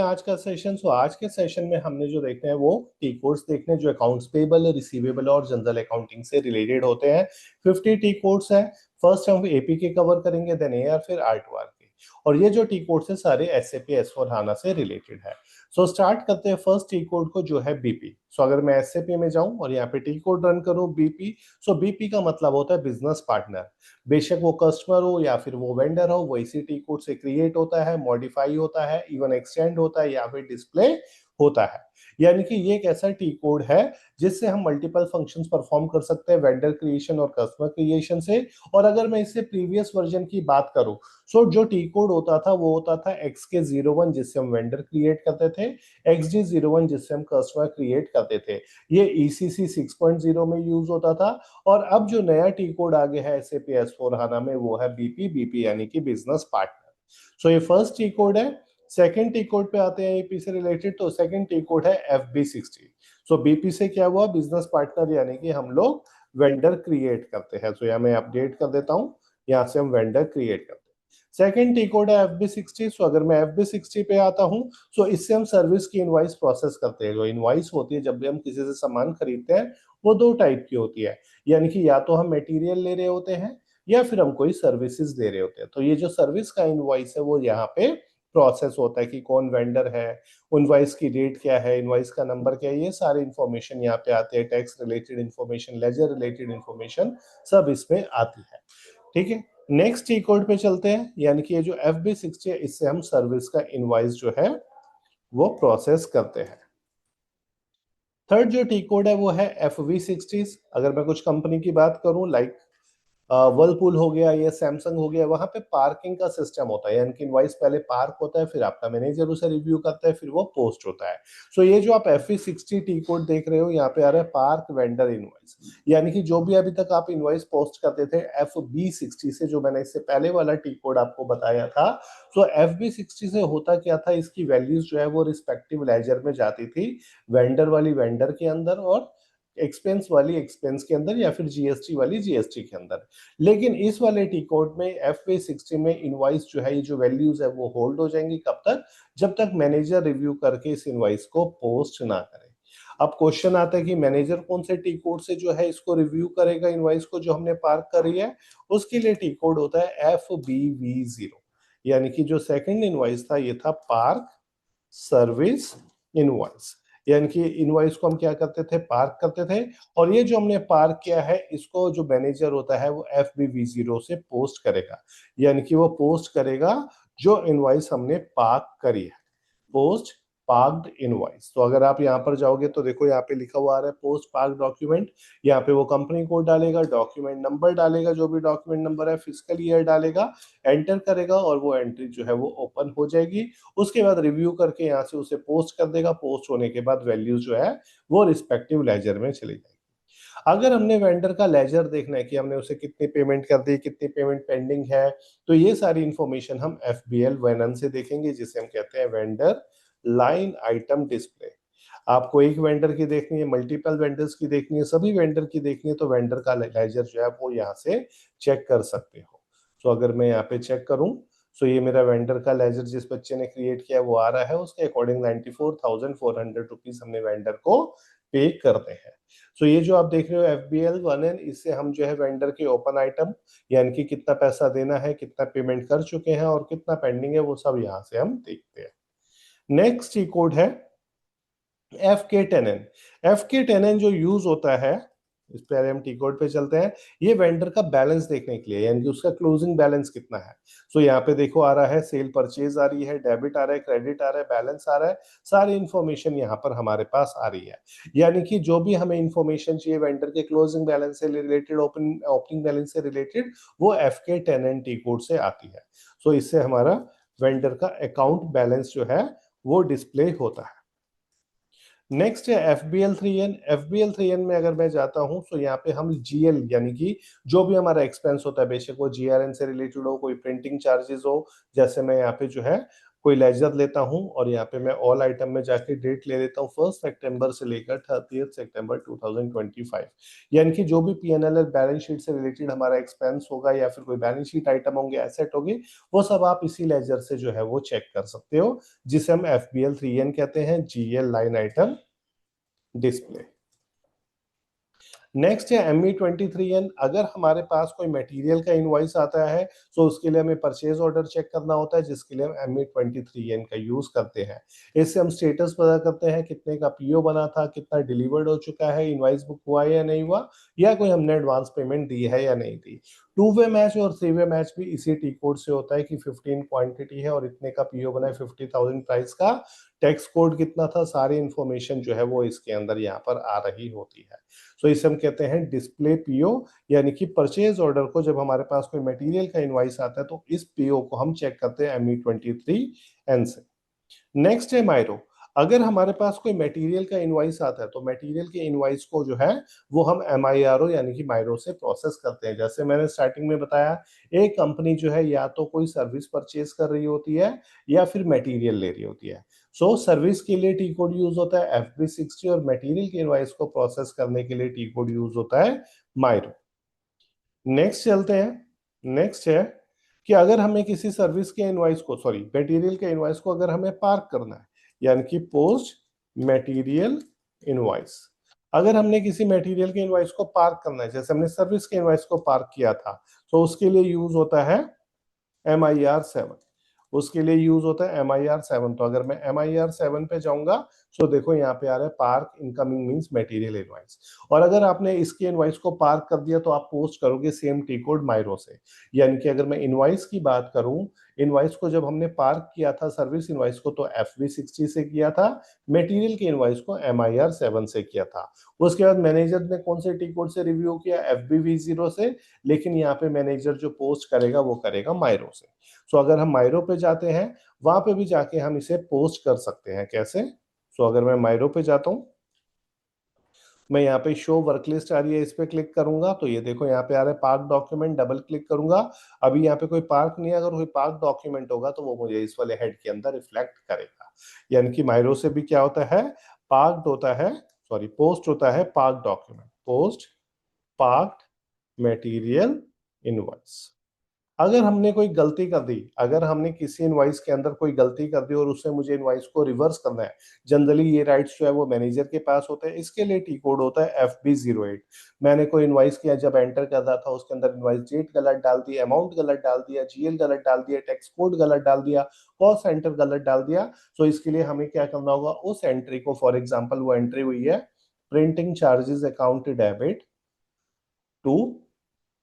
आज का सेशन। आज के सेशन में हमने जो देखना है वो टी कोड्स देखने हैं जो अकाउंट्स पेबल, रिसीवेबल और जनरल अकाउंटिंग से रिलेटेड होते हैं। 50 टी कोड्स हैं। फर्स्ट हम एपी के कवर करेंगे, देन एआर, फिर आर2आर के। और ये जो टी कोड्स है सारे एसएपी एस4हाना से रिलेटेड है। स्टार्ट करते हैं फर्स्ट टी कोड को जो है बीपी। अगर मैं एसएपी में जाऊं और यहाँ पे टी कोड रन करूं बीपी, बीपी का मतलब होता है बिजनेस पार्टनर। बेशक वो कस्टमर हो या फिर वो वेंडर हो, वो इसी टी कोड से क्रिएट होता है, मॉडिफाई होता है, इवन एक्सटेंड होता है या फिर डिस्प्ले होता है। यानी कि ये एक ऐसा टी कोड है जिससे हम मल्टीपल फंक्शंस परफॉर्म कर सकते हैं वेंडर क्रिएशन और कस्टमर क्रिएशन से। और अगर मैं इससे प्रीवियस वर्जन की बात करूं, जो टी कोड होता था वो होता था XK01 जिससे हम वेंडर क्रिएट करते थे, XD01 जिससे हम कस्टमर क्रिएट करते थे। ये ECC 6.0 में यूज होता था। और अब जो नया टी कोड आ गया है SAP S4HANA में वो है बीपी यानी कि बिजनेस पार्टनर। ये फर्स्ट टी कोड है। सेकंड टी कोड पे आते हैं एपी से रिलेटेड, तो सेकंड टी कोड है FB60। बीपी से क्या हुआ, बिजनेस पार्टनर यानी कि हम लोग वेंडर क्रिएट करते हैं। यहाँ मैं अपडेट कर देता हूँ, यहाँ से हम वेंडर क्रिएट करते हैं। सेकंड टी कोड है FB60। अगर मैं FB60 पे आता हूँ, इससे हम सर्विस की इनवॉइस प्रोसेस करते हैं। जो इनवॉइस होती है जब भी हम किसी से सामान खरीदते हैं वो दो टाइप की होती है। यानी कि या तो हम मटेरियल ले रहे होते हैं या फिर हम कोई सर्विसेज दे रहे होते हैं। तो ये जो सर्विस का इनवॉइस है वो यहाँ पे प्रोसेस होता है कि कौन वेंडर है, इनवॉइस की डेट क्या है, इनवॉइस का नंबर क्या है, ये सारे इन्फॉर्मेशन यहाँ पे आते हैं। Tax related information, ledger related information सब इसमें आती है। ठीक है, नेक्स्ट टी कोड पे चलते हैं। यानी कि ये जो FB60 है इससे हम सर्विस का इनवॉइस जो है वो प्रोसेस करते हैं। थर्ड जो टी कोड है वो है FV60। अगर मैं कुछ कंपनी की बात करूं, लाइक वर्लपूल हो गया या सैमसंग हो गया, वहां पे पार्किंग का सिस्टम होता है। यानी कि इनवॉइस पहले पार्क होता है, फिर आपका मैनेजर उसे रिव्यू करता है, फिर वो पोस्ट होता है। ये जो आप FV60 टी कोड देख रहे हो यहाँ पे आ रहा है पार्क वेंडर इनवॉइस। यानी कि जो भी अभी तक आप इनवॉइस पोस्ट करते थे FB60 से, जो मैंने इससे पहले वाला टी कोड आपको बताया था, FB60 से होता क्या था, इसकी वैल्यूज जो है वो रिस्पेक्टिव लेजर में जाती थी, वेंडर वाली वेंडर के अंदर और एक्सपेंस वाली एक्सपेंस के अंदर या फिर जीएसटी वाली जीएसटी के अंदर। लेकिन इस वाले टी कोड में FB60 में इनवॉइस जो है, ये जो वैल्यूज है वो होल्ड हो जाएंगी। कब तक? जब तक मैनेजर रिव्यू करके इस इनवॉइस को पोस्ट ना करे। अब क्वेश्चन आता है कि मैनेजर कौन से टी कोड से जो है इसको रिव्यू करेगा, इनवॉइस को जो हमने पार्क करी है। उसके लिए टी कोड होता है FBV0। यानी कि जो सेकंड इनवॉइस था ये था पार्क सर्विस इनवॉइस। यानी कि इनवॉइस को हम क्या करते थे, पार्क करते थे। और ये जो हमने पार्क किया है इसको जो मैनेजर होता है वो FBV0 से पोस्ट करेगा। यानी कि वो पोस्ट करेगा जो इनवॉइस हमने पार्क करी है, पोस्ट पार्क्ड इनवॉइस। तो अगर आप यहाँ पर जाओगे तो देखो यहाँ पे लिखा हुआ आ रहा है पोस्ट पार्क डॉक्यूमेंट। यहाँ पे वो कंपनी कोड डालेगा, डॉक्यूमेंट नंबर डालेगा, जो भी डॉक्यूमेंट नंबर है, फिजिकल ईयर डालेगा, एंटर करेगा और वो एंट्री जो है वो ओपन हो जाएगी। उसके बाद रिव्यू करके यहाँ से उसे पोस्ट कर देगा। पोस्ट होने के बाद वैल्यू जो है वो रिस्पेक्टिव लेजर में चली जाएगी। अगर हमने वेंडर का लेजर देखना है कि हमने उसे कितनी पेमेंट कर दी, कितनी पेमेंट पेंडिंग है, तो ये सारी इंफॉर्मेशन हम FBL वेनन से देखेंगे, जिसे हम कहते हैं वेंडर लाइन आइटम डिस्प्ले। आपको एक वेंडर की देखनी है, मल्टीपल वेंडर्स की देखनी है, सभी वेंडर की देखनी है, तो वेंडर का लेजर जो है वो यहाँ से चेक कर सकते हो। अगर मैं यहाँ पे चेक करूं, ये मेरा वेंडर का लेजर जिस बच्चे ने क्रिएट किया वो आ रहा है। उसके अकॉर्डिंग 94,400 रुपीज हमने वेंडर को पे करते हैं। ये जो आप देख रहे हो FBL1N, इससे हम जो है वेंडर के ओपन आइटम, यानी कि कितना पैसा देना है, कितना पेमेंट कर चुके हैं और कितना पेंडिंग है, वो सब यहाँ से हम देखते हैं। नेक्स्ट ई कोड है FK10N। FK10N जो यूज होता है, इस पे हम टी कोड पे चलते हैं, ये वेंडर का बैलेंस देखने के लिए, यानी कि उसका क्लोजिंग बैलेंस कितना है। यहाँ पे देखो आ रहा है सेल परचेज आ रही है, डेबिट आ रहा है, क्रेडिट आ रहा है, बैलेंस आ रहा है, सारी इंफॉर्मेशन यहाँ पर हमारे पास आ रही है। यानी कि जो भी हमें इंफॉर्मेशन चाहिए वेंडर के क्लोजिंग बैलेंस से रिलेटेड, ओपनिंग बैलेंस से रिलेटेड, वो FK10N टी कोड से आती है। इससे हमारा वेंडर का अकाउंट बैलेंस जो है वो डिस्प्ले होता है। नेक्स्ट है FBL3N। FBL3N में अगर मैं जाता हूं तो यहाँ पे हम GL, यानी कि जो भी हमारा एक्सपेंस होता है, बेशक वो GRN से रिलेटेड हो, कोई प्रिंटिंग चार्जेस हो, जैसे मैं यहाँ पे जो है कोई लेजर लेता हूं और यहाँ पे मैं ऑल आइटम में जाके डेट ले लेता हूँ 1 सितंबर से लेकर 30 सितंबर 2025, यानी कि जो भी पीएनएल बैलेंस शीट से रिलेटेड हमारा एक्सपेंस होगा या फिर कोई बैलेंस शीट आइटम होंगे, एसेट होगी, वो सब आप इसी लेजर से जो है वो चेक कर सकते हो, जिसे हम FBL 3N कहते हैं, GL line item display. Next है ME23N। अगर हमारे पास कोई मटेरियल का इनवॉइस आता है तो उसके लिए हमें परचेज ऑर्डर चेक करना होता है, जिसके लिए हम ME23N का यूज करते हैं। इससे हम स्टेटस पता करते हैं, कितने का पीओ बना था, कितना डिलीवर्ड हो चुका है, इनवॉइस बुक हुआ है या नहीं हुआ, या कोई हमने एडवांस पेमेंट दी है या नहीं दी। 2 वे मैच और 3 वे मैच भी इसी टी कोड से होता है कि 15 क्वांटिटी है और इतने का पीओ बना है, 50,000 प्राइस का, टैक्स कोड कितना था, सारी इंफॉर्मेशन जो है वो इसके अंदर यहाँ पर आ रही होती है। सो इसे हम कहते हैं डिस्प्ले पीओ, यानी कि परचेज ऑर्डर को जब हमारे पास कोई मटेरियल का इनवॉइस आता है तो इस पीओ को हम चेक करते हैं ME23N से। नेक्स्ट है मायरो। अगर हमारे पास कोई मटेरियल का इनवॉइस आता है तो मटेरियल के इनवॉइस को जो है वो हम MIRO यानी कि मायरो से प्रोसेस करते हैं। जैसे मैंने स्टार्टिंग में बताया, एक कंपनी जो है या तो कोई सर्विस परचेज कर रही होती है या फिर मटेरियल ले रही होती है। सो सर्विस के लिए टी कोड यूज होता है FB60 और मटेरियल के इनवॉइस को प्रोसेस करने के लिए टी कोड यूज होता है मायरो। नेक्स्ट चलते हैं। नेक्स्ट है कि अगर हमें किसी सर्विस के इनवॉइस को, सॉरी मटेरियल के इनवॉइस को अगर हमें पार्क करना है, यानी कि पोस्ट मटेरियल इनवॉइस। अगर हमने किसी मटेरियल के इनवॉइस को पार्क करना है, जैसे हमने सर्विस के इनवॉइस को पार्क किया था, तो उसके लिए यूज होता है MIR7। उसके लिए यूज होता है MIR7। तो अगर मैं MIR7 पे जाऊंगा तो देखो यहाँ पे आ रहा है park incoming means material invoice. और अगर आपने इसके इनवॉइस को पार्क कर दिया तो आप पोस्ट करोगे सेम टी कोड मायरो से। यानी कि अगर मैं इनवॉइस की बात करूं, इनवॉइस को जब हमने पार्क किया था सर्विस इनवॉइस को तो FB60 से किया था, मटेरियल के इनवॉइस को MIR7 से किया था। उसके बाद मैनेजर ने कौन से टी कोड से रिव्यू किया, FBV0 से, लेकिन यहाँ पे मैनेजर जो पोस्ट करेगा वो करेगा मायरो से। सो अगर हम मायरो पे जाते हैं, वहां पे भी जाके हम इसे पोस्ट कर सकते हैं। कैसे? सो अगर मैं मायरो पे जाता हूं, मैं यहाँ पे शो वर्क लिस्ट आ रही है, इस पे क्लिक करूंगा तो ये देखो यहाँ पे आ रहा है पार्क डॉक्यूमेंट, डबल क्लिक करूंगा। अभी यहाँ पे कोई पार्क नहीं है, अगर कोई पार्क डॉक्यूमेंट होगा तो वो मुझे इस वाले हेड के अंदर रिफ्लेक्ट करेगा। यानी कि मायरो से भी क्या होता है, पार्क्ड होता है, सॉरी पोस्ट होता है park document, post parked material invoice. अगर हमने कोई गलती कर दी, अगर हमने किसी इनवॉइस के अंदर कोई गलती कर दी और उससे मुझे इनवॉइस को रिवर्स करना है, जनरली ये राइट्स जो है वो मैनेजर के पास होते हैं। इसके लिए टी कोड होता है FB08। मैंने कोई इनवॉइस किया, जब एंटर कर रहा था उसके अंदर इनवॉइस डेट गलत डाल दी, अमाउंट गलत डाल दिया, GL गलत डाल दिया, टैक्स कोड गलत डाल दिया, कॉस्ट सेंटर गलत डाल दिया। तो इसके लिए हमें क्या करना होगा, उस एंट्री को, फॉर एग्जाम्पल वो एंट्री हुई है printing charges account debit to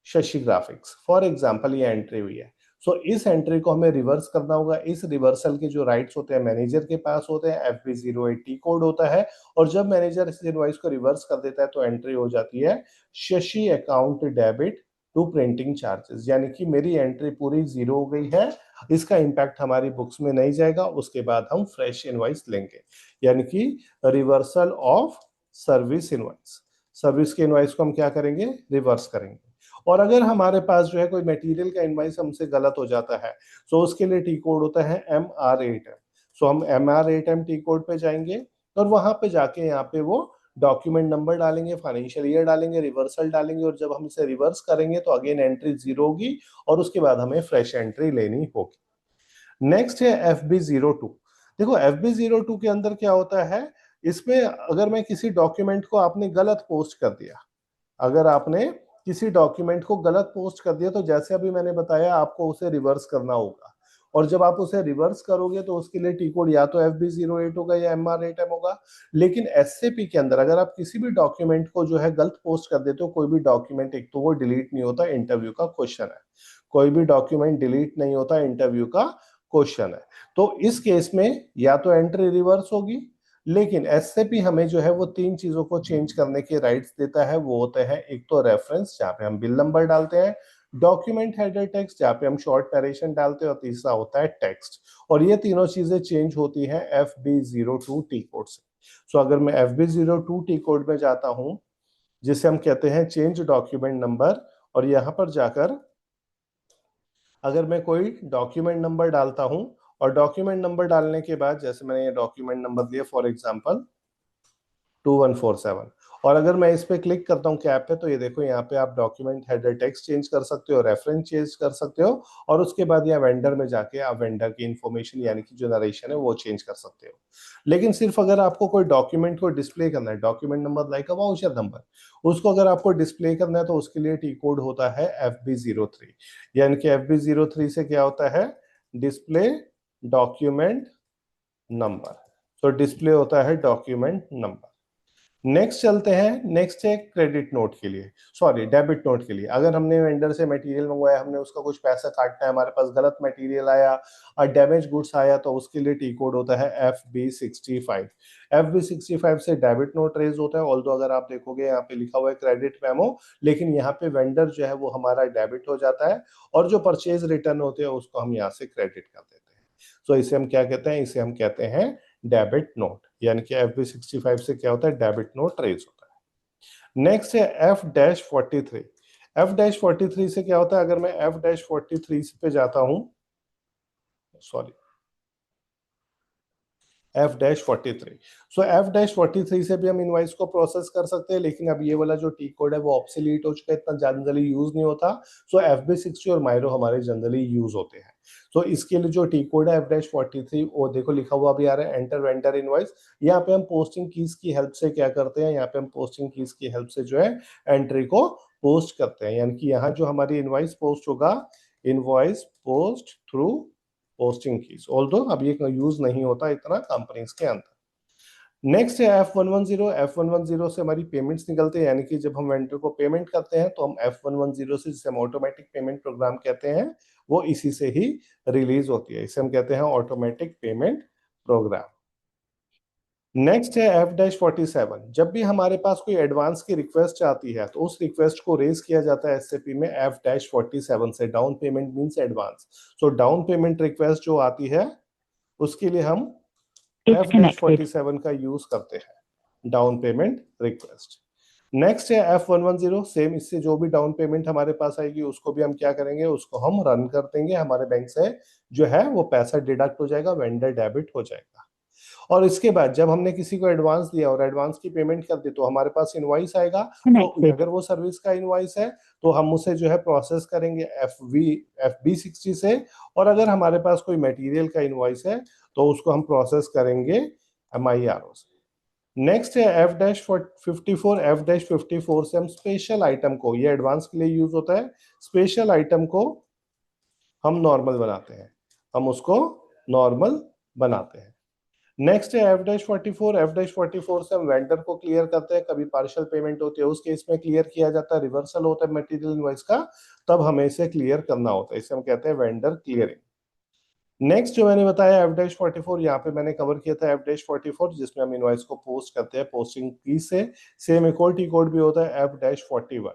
Shashi graphics, for example ये एंट्री हुई है। सो इस एंट्री को हमें रिवर्स करना होगा। इस रिवर्सल के जो राइट्स होते हैं मैनेजर के पास होते हैं, FB08 टी कोड होता है। और जब मैनेजर इस इनवॉइस को रिवर्स कर देता है तो एंट्री हो जाती है Shashi account debit to printing charges, यानी कि मेरी एंट्री पूरी जीरो हो गई है। इसका इंपैक्ट हमारी बुक्स में नहीं जाएगा, उसके बाद हम फ्रेश इनवॉइस लेंगे, यानी कि reversal of service invoice. Service के इनवॉइस को हम क्या करेंगे, रिवर्स करेंगे। और अगर हमारे पास जो है कोई मटेरियल का इनवॉइस हमसे गलत हो जाता है, तो उसके लिए टी कोड होता है MR8M। सो हम MR8M टी कोड पे जाएंगे और वहां पे जाके यहाँ पे वो डॉक्यूमेंट नंबर डालेंगे, फाइनेंशियल ईयर डालेंगे, रिवर्सल डालेंगे, और जब हम इसे रिवर्स करेंगे तो अगेन एंट्री जीरो होगी और उसके बाद हमें फ्रेश एंट्री लेनी होगी। नेक्स्ट है FB02। देखो FB02 के अंदर क्या होता है, इसमें अगर मैं किसी डॉक्यूमेंट को, आपने गलत पोस्ट कर दिया, अगर आपने किसी डॉक्यूमेंट को गलत पोस्ट कर दिया तो जैसे अभी मैंने बताया आपको उसे रिवर्स करना होगा। और जब आप उसे रिवर्स करोगे तो उसके लिए टी कोड या तो FB08 होगा या MR8M होगा। लेकिन SAP के अंदर अगर आप किसी भी डॉक्यूमेंट को जो है गलत पोस्ट कर देते हो, कोई भी डॉक्यूमेंट, एक तो वो डिलीट नहीं होता, इंटरव्यू का क्वेश्चन है, कोई भी डॉक्यूमेंट डिलीट नहीं होता, इंटरव्यू का क्वेश्चन है। तो इस केस में या तो एंट्री रिवर्स होगी, लेकिन एसएपी हमें जो है वो तीन चीजों को चेंज करने के राइट्स देता है। वो होते हैं, एक तो रेफरेंस जहां पे हम बिल नंबर डालते हैं, डॉक्यूमेंट हेडर टेक्स्ट जहां पे हम शॉर्ट नरेशन डालते हैं, और तीसरा होता है टेक्स्ट। और ये तीनों चीजें चेंज होती हैं FB02 टी कोड से। सो अगर मैं FB02 टी कोड में जाता हूं, जिसे हम कहते हैं चेंज डॉक्यूमेंट नंबर, और यहां पर जाकर अगर मैं कोई डॉक्यूमेंट नंबर डालता हूं और डॉक्यूमेंट नंबर डालने के बाद जैसे मैंने ये डॉक्यूमेंट नंबर दिया फॉर एग्जांपल 2147, और अगर मैं इस पे क्लिक करता हूँ कैप पे, तो ये देखो यहाँ पे आप डॉक्यूमेंट हेडर टेक्स्ट चेंज कर सकते हो, रेफरेंस चेंज कर सकते हो, और उसके बाद यहाँ वेंडर में जाके आप वेंडर की इंफॉर्मेशन यानी कि जो नरेशन है वो चेंज कर सकते हो। लेकिन सिर्फ अगर आपको कोई डॉक्यूमेंट को डिस्प्ले करना है, डॉक्यूमेंट नंबर लाइक अ वाउचर नंबर, उसको अगर आपको डिस्प्ले करना है तो उसके लिए टी कोड होता है FB03, यानी कि FB03 से क्या होता है, डिस्प्ले डॉक्यूमेंट नंबर। तो डिस्प्ले होता है डॉक्यूमेंट नंबर। नेक्स्ट चलते हैं, नेक्स्ट है क्रेडिट नोट के लिए, सॉरी डेबिट नोट के लिए। अगर हमने वेंडर से मटेरियल मंगवाया, हमने उसका कुछ पैसा काटना है, हमारे पास गलत मटेरियल आया और डैमेज गुड्स आया, तो उसके लिए टी कोड होता है FB65। FB65 से डेबिट नोट रेज होता है। ऑल्दो अगर आप देखोगे यहाँ पे लिखा हुआ है क्रेडिट मेमो, लेकिन यहाँ पे वेंडर जो है वो हमारा डेबिट हो जाता है, और जो परचेज रिटर्न होते हैं उसको हम यहाँ से क्रेडिट कर देते हैं। तो इसे हम क्या कहते हैं, इसे हम कहते हैं डेबिट नोट, यानी कि FB65 से क्या होता है, डेबिट नोट रेज होता है। नेक्स्ट है F-43। F-43 से क्या होता है, अगर मैं F-43 पे जाता हूं, सॉरी F-43, सो F-43 से भी हम इनवाइस को प्रोसेस कर सकते हैं, लेकिन अब ये वाला जो टी कोड है वो ऑब्सोलीट हो चुका है, इतना जनरली यूज नहीं होता। सो FB60 और मायरो हमारे जनरली यूज होते हैं। तो इसके लिए जो टी कोड है F-43, वो देखो लिखा हुआ भी आ रहा है, एंटर वेंडर इनवाइस। यहाँ पे हम पोस्टिंग कीज की हेल्प से क्या करते हैं, यहाँ पे हम पोस्टिंग कीज की हेल्प से जो है एंट्री को पोस्ट करते हैं, यानी कि यहाँ जो हमारी इनवाइस पोस्ट होगा, invoice post through posting keys, although अब ये यूज नहीं होता इतना कंपनीज के अंदर। नेक्स्ट है F110। F110 से हमारी पेमेंट्स निकलते हैं, यानी कि जब हम वेंडर को पेमेंट करते हैं तो हम F110 से, जिसे हम ऑटोमेटिक पेमेंट प्रोग्राम कहते हैं, वो इसी से ही रिलीज होती है, इसे हम कहते हैं ऑटोमेटिक पेमेंट प्रोग्राम। नेक्स्ट है F-47। जब भी हमारे पास कोई एडवांस की रिक्वेस्ट आती है तो उस रिक्वेस्ट को रेज किया जाता है एसएपी में F-47 से, down payment means advance. So down payment request जो आती है उसके लिए हम F-47 का यूज करते हैं, डाउन पेमेंट रिक्वेस्ट। नेक्स्ट है F-110। सेम, इससे जो भी डाउन पेमेंट हमारे पास आएगी उसको भी हम क्या करेंगे, उसको हम रन कर देंगे, हमारे बैंक से जो है वो पैसा डिडक्ट हो जाएगा, वेंडर डेबिट हो जाएगा। और इसके बाद जब हमने किसी को एडवांस दिया और एडवांस की पेमेंट कर दी तो हमारे पास इनवाइस आएगा। तो अगर वो सर्विस का इनवाइस है तो हम उसे जो है प्रोसेस करेंगे FB60 से, और अगर हमारे पास कोई मटेरियल का इनवाइस है तो उसको हम प्रोसेस करेंगे MIRO से। नेक्स्ट है F-54। F-54 से हम स्पेशल आइटम को, ये एडवांस के लिए यूज होता है, स्पेशल आइटम को हम नॉर्मल बनाते हैं, हम उसको नॉर्मल बनाते हैं। नेक्स्ट है F-44। F-44 से हम वेंडर को क्लियर करते हैं, कभी पार्शियल पेमेंट होती है उस केस में क्लियर किया जाता है, रिवर्सल होता है मटेरियल इनवॉइस का, तब हमें इसे क्लियर करना होता है, इसे हम कहते हैं वेंडर क्लियरिंग। नेक्स्ट जो मैंने बताया F-44, यहाँ पे मैंने कवर किया था F-44 जिसमें हम इनवॉइस को पोस्ट करते हैं पोस्टिंग की से। सेम एक और टी कोड भी होता है F-41।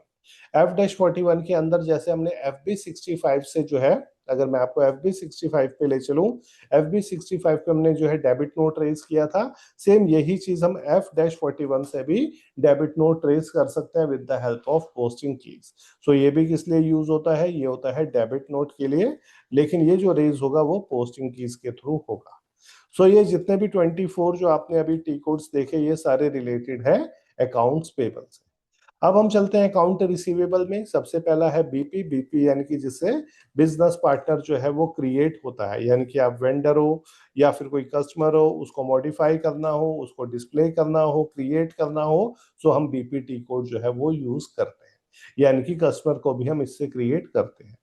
F-41 के अंदर जैसे हमने FB65 से जो है, अगर मैं आपको FB65 पे ले चलूं, FB65 पे हमने जो है डेबिट नोट रेज किया था, सेम यही चीज हम F-41 से भी डेबिट नोट रेज कर सकते हैं with the help of posting keys. So ये भी किस लिए यूज होता है, ये होता है डेबिट नोट के लिए, लेकिन ये जो रेज होगा वो पोस्टिंग कीज के थ्रू होगा। सो ये जितने भी 24 जो आपने अभी टी कोड्स देखे, ये सारे रिलेटेड है अकाउंट्स पेबल से। अब हम चलते हैं अकाउंट रिसीवेबल में। सबसे पहला है बीपी यानी कि जिससे बिजनेस पार्टनर जो है वो क्रिएट होता है, यानी कि आप वेंडर हो या फिर कोई कस्टमर हो, उसको मॉडिफाई करना हो, उसको डिस्प्ले करना हो, क्रिएट करना हो, सो हम बीपीटी कोड जो है वो यूज करते हैं, यानी कि कस्टमर को भी हम इससे क्रिएट करते हैं।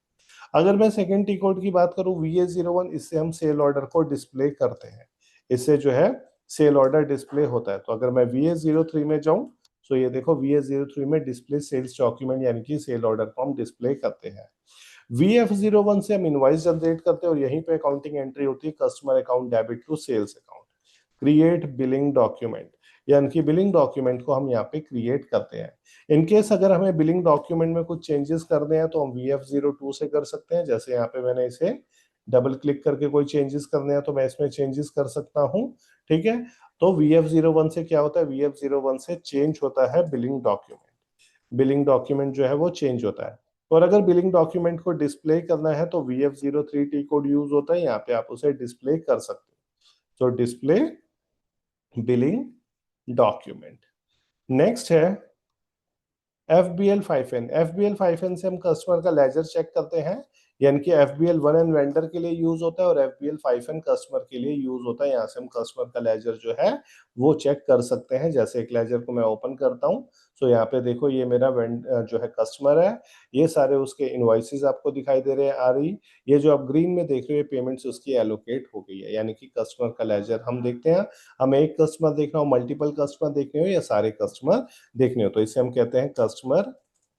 अगर मैं सेकेंड टी कोड की बात करूं VA01, इससे हम सेल ऑर्डर को डिस्प्ले करते हैं, इससे जो है सेल ऑर्डर डिस्प्ले होता है। तो अगर मैं VA03 में जाऊं, तो ये देखो VA03 में डिस्प्ले सेल्स डॉक्यूमेंट यानी कि सेल ऑर्डर को हम डिस्प्ले करते हैं। VF01 से हम इनवाइस जनरेट करते हैं और यहीं पे अकाउंटिंग एंट्री होती है, customer account debit to sales account. Create billing document, यानी कि बिलिंग डॉक्यूमेंट को हम यहाँ पे क्रिएट करते हैं। इनकेस अगर हमें बिलिंग डॉक्यूमेंट में कुछ चेंजेस करने हैं तो हम VF02 से कर सकते हैं, जैसे यहाँ पे मैंने इसे डबल क्लिक करके कोई चेंजेस करने हैं तो मैं इसमें चेंजेस कर सकता हूँ, ठीक है। तो VF01 से क्या होता है, VF01 से चेंज होता है बिलिंग डॉक्यूमेंट, बिलिंग डॉक्यूमेंट जो है वो चेंज होता है। और अगर बिलिंग डॉक्यूमेंट को डिस्प्ले करना है तो VF03 टी कोड यूज होता है, यहाँ पे आप उसे डिस्प्ले कर सकते हो। तो डिस्प्ले बिलिंग डॉक्यूमेंट। नेक्स्ट है FBL5N। FBL5N से हम कस्टमर का लेजर चेक करते हैं, यानी कि FBL1N वेंडर के लिए यूज होता है और FBL5N कस्टमर के लिए यूज होता है। यहाँ से हम कस्टमर का लेजर जो है वो चेक कर सकते हैं। जैसे एक लेजर को मैं ओपन करता हूँ, तो यहाँ पे देखो ये मेरा जो है कस्टमर है, ये सारे उसके इनवॉइसेस आपको दिखाई दे रहे हैं आ रही। ये जो आप ग्रीन में देख रहे हो पेमेंट्स उसकी एलोकेट हो गई है, यानी कि कस्टमर का लेजर हम देखते हैं। हमें एक कस्टमर देखना हो, मल्टीपल कस्टमर देखने हो या सारे कस्टमर देखने हो, तो इसे हम कहते हैं customer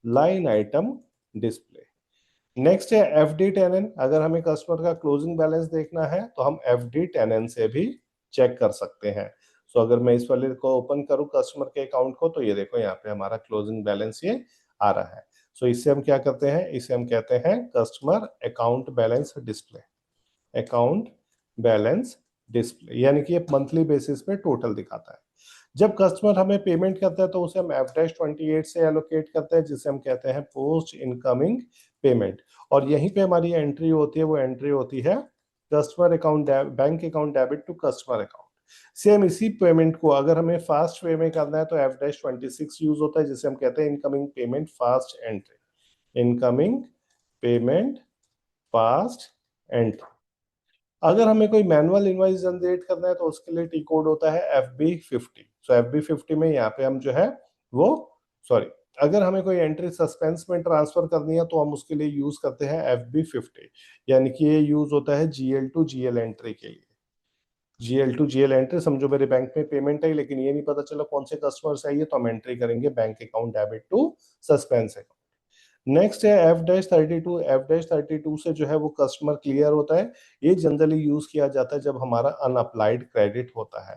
line item display. Next है FD10N। अगर हमें कस्टमर का क्लोजिंग बैलेंस देखना है तो हम FD10N से भी चेक कर सकते हैं। सो अगर मैं इस वाले को ओपन करूं कस्टमर के अकाउंट को, तो ये देखो यहाँ पे हमारा क्लोजिंग बैलेंस ये आ रहा है। सो इससे हम क्या करते हैं, इसे हम कहते हैं customer account balance display. Account balance display, यानी कि ये मंथली बेसिस पे टोटल दिखाता है। जब कस्टमर हमें पेमेंट करता है तो उसे हम F-28 से एलोकेट करते हैं, जिसे हम कहते हैं पोस्ट इनकमिंग पेमेंट। और यहीं पे हमारी एंट्री होती है, वो एंट्री होती है customer account bank account debit to customer account. Same इसी पेमेंट को अगर हमें फास्ट वे में करना है तो F-26 यूज होता है, जिसे हम कहते हैं incoming payment fast entry. Incoming payment fast entry. अगर हमें कोई मैनुअल इनवॉइस जनरेट करना है तो उसके लिए टी कोड होता है FB50। सो FB50 में यहाँ पे हम जो है वो सॉरी, अगर हमें कोई एंट्री सस्पेंस में ट्रांसफर करनी है तो हम उसके लिए यूज करते हैं FB50, यानी कि ये यूज होता है GL टू GL एंट्री के लिए। GL टू GL एंट्री, समझो मेरे बैंक में पेमेंट है लेकिन ये नहीं पता चला कौन से कस्टमर से आई है, तो हम एंट्री करेंगे bank account debit to suspense account. Next है F-32। F-32 से जो है वो कस्टमर क्लियर होता है। ये जनरली यूज किया जाता है जब हमारा अनअप्लाइड क्रेडिट होता है,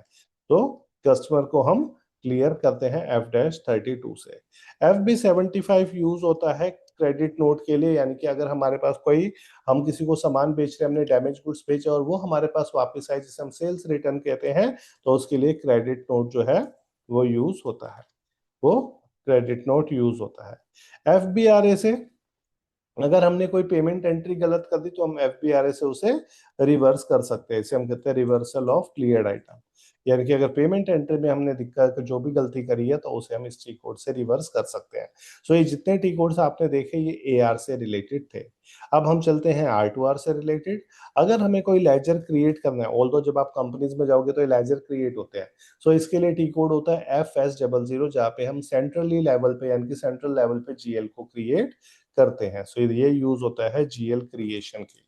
तो कस्टमर को हम क्लियर करते हैं F-32 से। FB75 यूज होता है क्रेडिट नोट के लिए, यानी कि अगर हमारे पास कोई, हम किसी को सामान बेच रहे हैं, हमने डैमेज गुड्स बेचे और वो हमारे पास वापस आए, जिसे हम सेल्स रिटर्न कहते हैं, तो उसके लिए क्रेडिट नोट जो है वो यूज होता है, वो क्रेडिट नोट यूज होता है। FBRA से अगर हमने कोई पेमेंट एंट्री गलत कर दी तो हम FBRA से उसे रिवर्स कर सकते हैं, इसे हम कहते हैं रिवर्सल ऑफ क्लियर्ड आइटम। यानी कि अगर पेमेंट एंट्री में हमने दिक्कत जो भी गलती करी है तो उसे हम इस टी कोड से रिवर्स कर सकते हैं। सो ये जितने टी कोड्स आपने देखे ये AR से रिलेटेड थे। अब हम चलते हैं R2R से रिलेटेड। अगर हमें कोई लेजर क्रिएट करना है, ऑल्दो जब आप कंपनीज में जाओगे तो ये लेजर क्रिएट होते हैं, सो इसके लिए टी कोड होता है FS00, जहाँ पे हम सेंट्रली लेवल पे यानी कि सेंट्रल लेवल पे GL को क्रिएट करते हैं। सो ये यूज होता है GL क्रिएशन के लिए,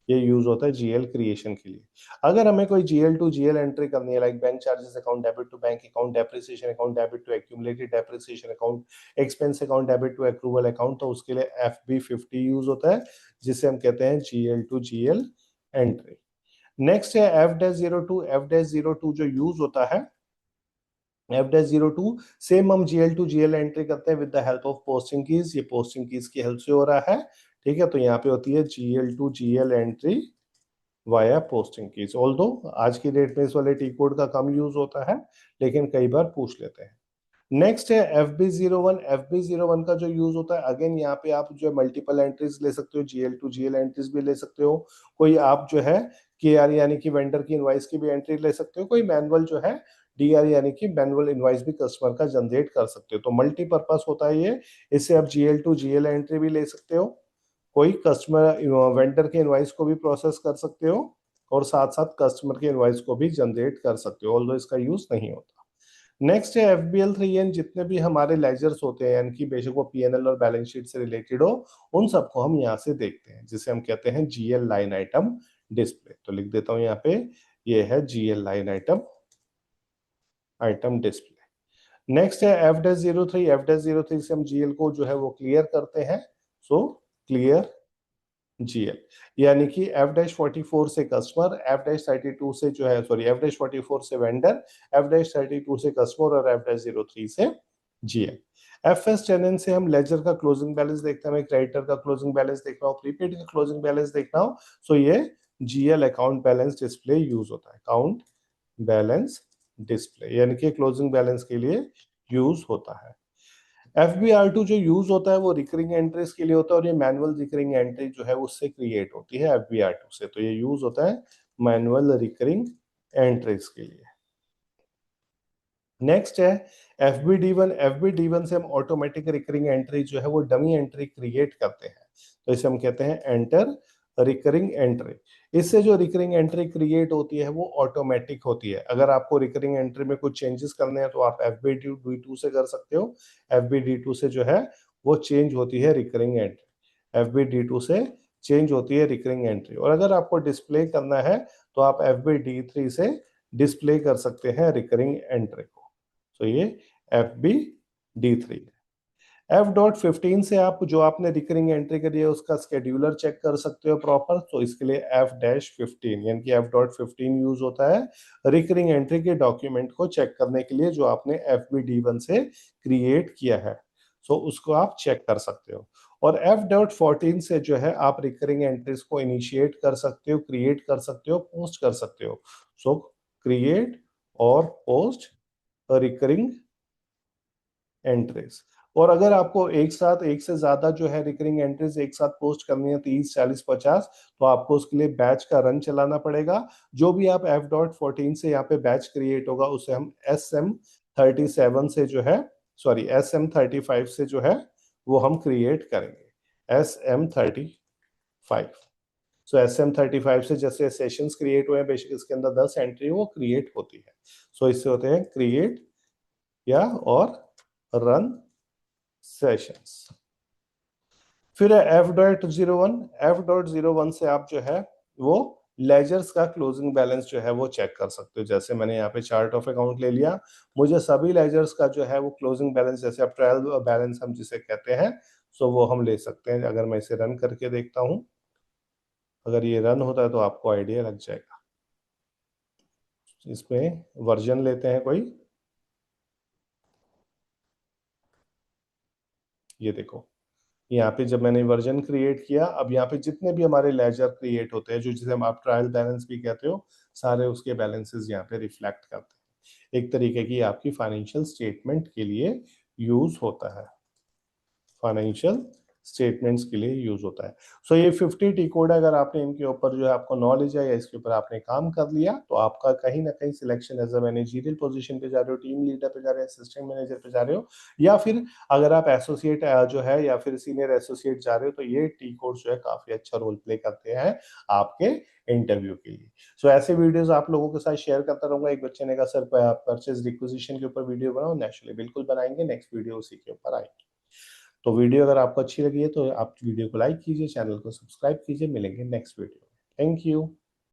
ये यूज होता है GL क्रिएशन के लिए। अगर हमें कोई GL टू GL एंट्री करनी है, like bank charges account debit to bank account, depreciation account debit to accumulated depreciation account, expense account debit to accrual account, तो उसके लिए FB50 यूज होता है, जिसे हम कहते हैं GL to GL entry. Next है F-02। F-02 जो यूज होता है, F-02 सेम हम GL टू GL एंट्री करते हैं with the help of posting keys. ये पोस्टिंग कीज की हेल्प से हो रहा है, ठीक है। तो यहाँ पे होती है GL to GL entry via posting keys. Although आज की डेट में इस वाले टी कोड का कम यूज होता है, लेकिन कई बार पूछ लेते हैं। नेक्स्ट है FB01। FB01 का जो यूज होता है, अगेन यहाँ पे आप जो है मल्टीपल एंट्रीज ले सकते हो, GL टू GL एंट्रीज भी ले सकते हो। कोई आप जो है KR यानी कि वेंडर की इनवाइस की भी एंट्री ले सकते हो। कोई मैनुअल जो है DR यानी कि मैनुअल इनवाइस भी कस्टमर का जनरेट कर सकते हो। तो मल्टीपर्पज होता है ये, इससे आप GL टू GL एंट्री भी ले सकते हो, कोई कस्टमर वेंडर के इनवाइस को भी प्रोसेस कर सकते हो और साथ साथ कस्टमर के इनवाइस को भी जनरेट कर सकते हो, ऑल्दो इसका यूज नहीं होता। नेक्स्ट है FBL3N। जितने भी हमारे लेजर्स होते हैं, यानी कि बेशक वो PNL और बैलेंस शीट से रिलेटेड हो, उन सबको हम यहाँ से देखते हैं, जिसे हम कहते हैं GL लाइन आइटम डिस्प्ले। तो लिख देता हूँ यहाँ पे, ये है GL line item display. Next है F-03। F-03 से हम GL को जो है वो क्लियर करते हैं, सो क्लियर GL, यानी कि F-44 से कस्टमर, F-32 से जो है सॉरी F-44 से वेंडर, F-32 से कस्टमर और F-03 से GL। FS10N से हम लेजर का क्लोजिंग बैलेंस देखते हैं, हमें क्रेडिटर का क्लोजिंग बैलेंस देखना हो, प्रीपेड का क्लोजिंग बैलेंस देखना हो, सो ये GL account balance display use होता है, अकाउंट बैलेंस डिस्प्ले, यानी कि क्लोजिंग बैलेंस के लिए यूज होता है। FBR2 जो यूज होता है वो रिकरिंग एंट्रीज के लिए होता है, और ये मैनुअल रिकरिंग एंट्री जो है उससे क्रिएट होती है FBR2 से, तो ये यूज होता है मैनुअल रिकरिंग एंट्रीज के लिए। नेक्स्ट है FBD1। FBD1 से हम ऑटोमेटिक रिकरिंग एंट्री जो है वो डमी एंट्री क्रिएट करते हैं, तो इसे हम कहते हैं एंटर रिकरिंग एंट्री। इससे जो रिकरिंग एंट्री क्रिएट होती है वो ऑटोमेटिक होती है। अगर आपको रिकरिंग एंट्री में कुछ चेंजेस करने हैं तो आप FBD2 से कर सकते हो। FBD2 से जो है वो चेंज होती है रिकरिंग एंट्री, FBD2 से चेंज होती है रिकरिंग एंट्री। और अगर आपको डिस्प्ले करना है तो आप FBD3 से डिस्प्ले कर सकते हैं रिकरिंग एंट्री को। तो ये FBD3 है। F.15 से आप जो आपने रिकरिंग एंट्री करी है उसका स्केड्यूलर चेक कर सकते हो प्रॉपर, तो इसके लिए F-15 यानी कि F.15 यूज होता है रिकरिंग एंट्री के डॉक्यूमेंट को चेक करने के लिए जो आपने FBD1 से क्रिएट किया है, सो उसको आप चेक कर सकते हो। और F.14 से जो है आप रिकरिंग एंट्रीज को इनिशिएट कर सकते हो, क्रिएट कर सकते हो, पोस्ट कर सकते हो। सो क्रिएट और पोस्ट रिकरिंग एंट्रीज। और अगर आपको एक साथ एक से ज्यादा जो है रिकरिंग एंट्रीज एक साथ पोस्ट करनी है 30, 40, 50, तो आपको उसके लिए बैच का रन चलाना पड़ेगा। जो भी आप F.14 से यहाँ पे बैच क्रिएट होगा उसे हम SM37 से जो है, सॉरी SM35 से जो है वो हम क्रिएट करेंगे, SM35। सो SM35 से जैसे सेशंस क्रिएट हुए हैं, बेशक इसके अंदर 10 एंट्री वो क्रिएट होती है। सो इससे होते हैं क्रिएट या और रन सेशंस। फिर है F.01। F.01 से आप जो है वो लेजर्स का क्लोजिंग बैलेंस जो है वो चेक कर सकते हो। जैसे मैंने यहाँ पे चार्ट ऑफ अकाउंट ले लिया, मुझे सभी लेजर्स का जो है वो क्लोजिंग बैलेंस, जैसे अब ट्रायल बैलेंस हम जिसे कहते हैं, सो वो हम ले सकते हैं। अगर मैं इसे रन करके देखता हूँ, अगर ये रन होता है तो आपको आइडिया लग जाएगा। इसमें वर्जन लेते हैं कोई, ये देखो यहाँ पे जब मैंने वर्जन क्रिएट किया, अब यहाँ पे जितने भी हमारे लेजर क्रिएट होते हैं, जो जिसे हम आप ट्रायल बैलेंस भी कहते हो, सारे उसके बैलेंसेस यहाँ पे रिफ्लेक्ट करते हैं। एक तरीके की आपकी फाइनेंशियल स्टेटमेंट के लिए यूज होता है, फाइनेंशियल स्टेटमेंट्स के लिए यूज होता है। सो ये 50 टी कोड है। अगर आपने इनके ऊपर जो है आपको नॉलेज है या इसके ऊपर आपने काम कर लिया, तो आपका कहीं ना कहीं selection as a managerial position पे जा रहे हो, टीम लीडर पे जा रहे हो, असिस्टेंट मैनेजर पे जा रहे हो, या फिर अगर आप एसोसिएट जो है या फिर सीनियर एसोसिएट जा रहे हो, तो ये टी कोड जो है काफी अच्छा रोल प्ले करते हैं आपके इंटरव्यू के लिए। सो ऐसे वीडियोस आप लोगों के साथ शेयर करता रहूंगा। एक बच्चे ने कहा सर परचेज रिक्विजिशन के ऊपर वीडियो बनाओ, नेचुरली बिल्कुल बनाएंगे, नेक्स्ट वीडियो उसी के ऊपर आएगी। तो वीडियो अगर आपको अच्छी लगी है तो आप वीडियो को लाइक कीजिए, चैनल को सब्सक्राइब कीजिए। मिलेंगे नेक्स्ट वीडियो में। Thank you.